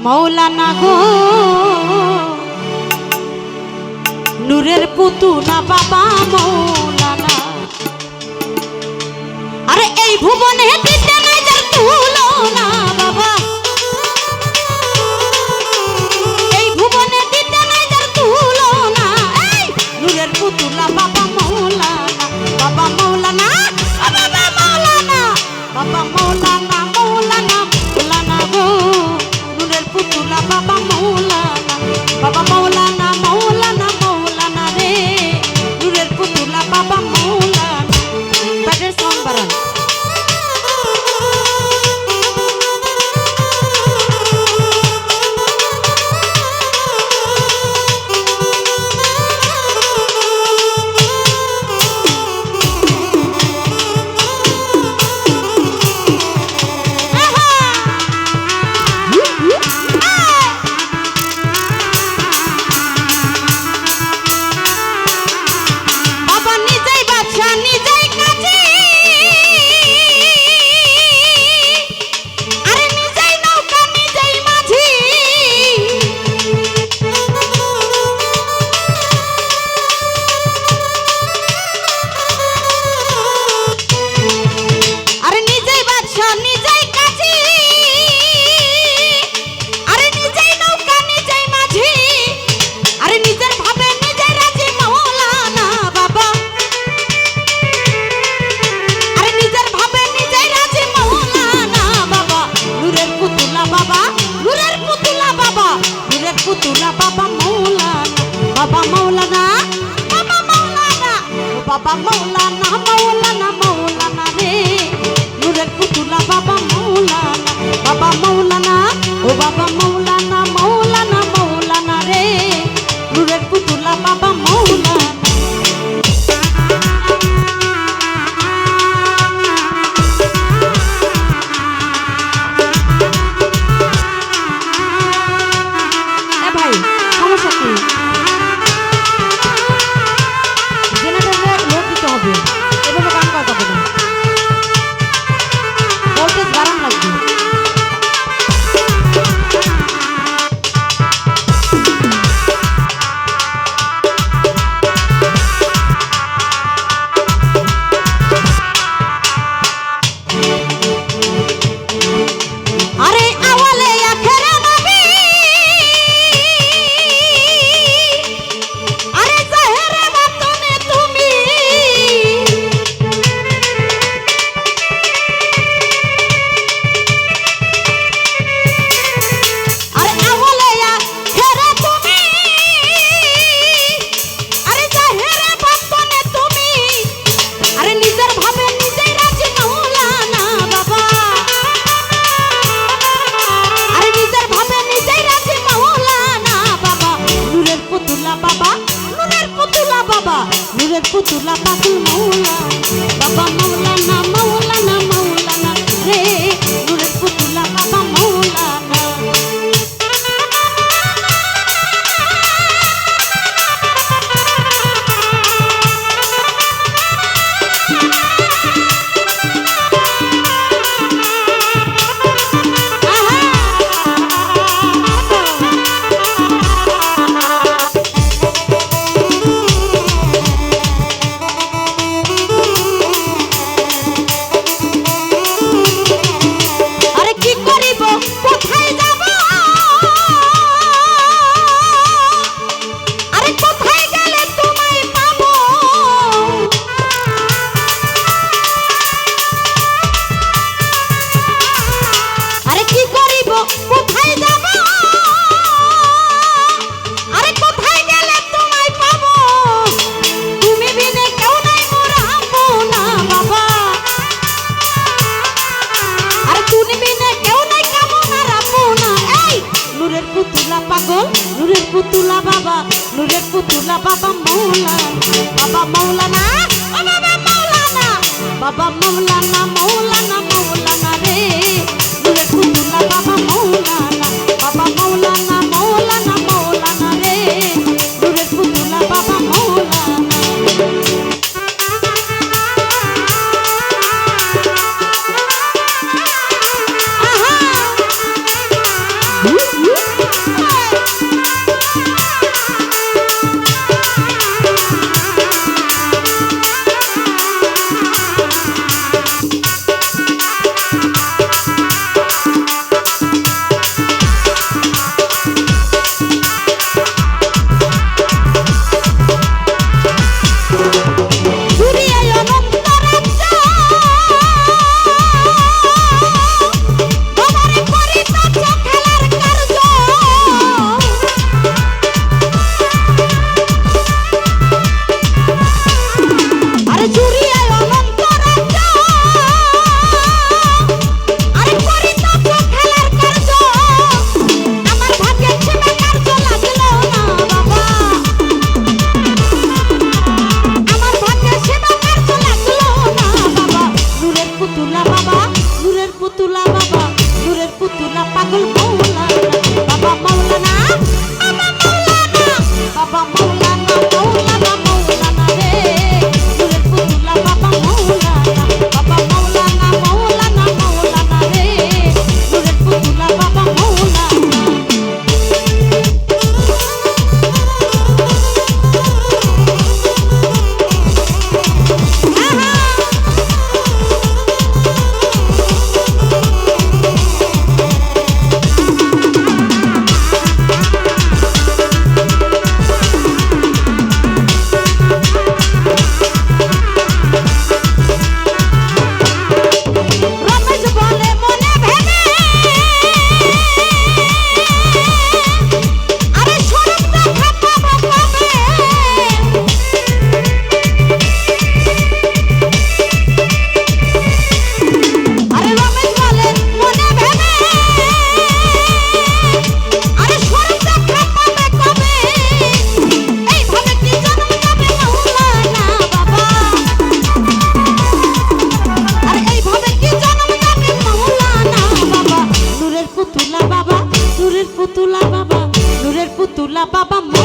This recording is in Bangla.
মৌলানা গো নূরের পুতুলা বাবা মৌলানা। আরে এই ভুবনে দিতে নাই যার তুলনা বাবা, এই ভুবনে দিতে নাই যার তুলনা। এই নূরের পুতুলা বাবা মৌলানা, বাবা মৌলানা, বাবা মৌলানা, বাবা মৌলানা, মৌলানা মৌলানা গো নূরের পুতুলা বাবা মৌলানা, বাবা মৌলানা, মৌলানা মৌলানা রে নূরের পুতুলা বাবা মৌলানা। ব্যাটের সাউন্ড বাড়ান। বাবা মৌলানা, মৌলানা মৌলানা রে নূরের পুতুলা বাবা মৌলানা, বাবা মৌলানা, ও বাবা মৌলানা, মৌলানা মৌলানা রে নূরের পুতুলা বাবা মৌলানা। ভাই সমস্যা কি? নূরের পুতুলা পাগল মৌলানা, বাবা মৌলানা, মৌলানা মৌলানা রে নূরের পুতুলা বাবা মৌলানা। নূরের পুতুলা বাবা, নূরের পুতুলা বাবা মৌলানা, বাবা মৌলানা, বাবা মৌলানা, বাবা মৌলানা, মৌলানা মৌলানা রে নূরের পুতুলা বাবা মৌলানা, বাবা মৌলানা, মৌলানা মৌলানা রে নূরের পুতুলা বাবা মৌলানা। আহা পুতুলা বাবা নূরের পুতুলা পাগল মৌলানা বাবা মৌলানা বাবা মৌলানা মৌলানা মৌলানা রে নূরের পুতুলা বাবা মৌলানা বাবা মৌলানা মৌলানা মৌলানা রে নূরের পুতুলা বাবা মৌলানা পুতুলা বাবা নূরের পুতুলা বাবা